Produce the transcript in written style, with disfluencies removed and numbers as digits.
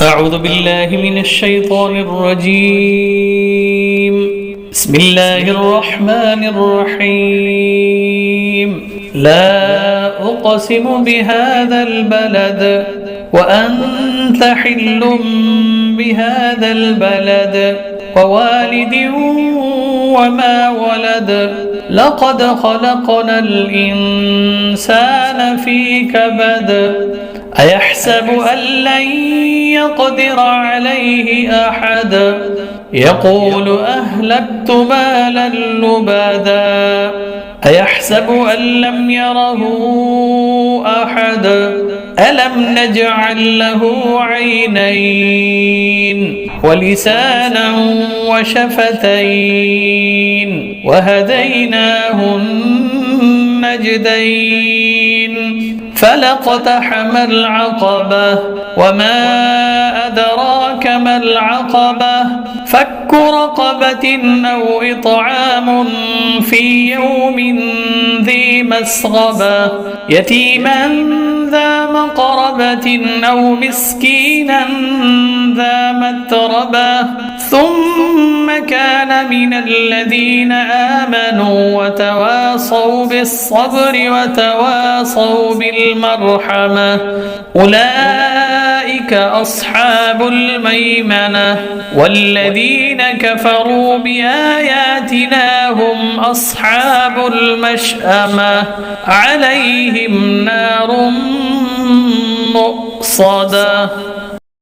أعوذ بالله من الشيطان الرجيم. بسم الله الرحمن الرحيم. لا أقسم بهذا البلد وأنت حل بهذا البلد ووالد وما ولد لقد خلقنا الإنسان في كبد أيحسب أن لن يقدر عليه أحد يقول أهلكت مالا لبدا أيحسب أن لم يره أحد ألم نجعل له عينين ولسانا وشفتين وهديناه النجدين فلاقتحم العقبة وما أدراك ما العقبة فك رقبة أو إطعام في يوم ذي مسغبة يتيما ذا مقربة أو مسكينا ذا متربة ثم كان من الذين آمنوا وتواصوا بالصبر وتواصوا بالمرحمة أولئك أصحاب الميمنة والذين كفروا بآياتنا هم أصحاب المشأمة عليهم نار مؤصدة.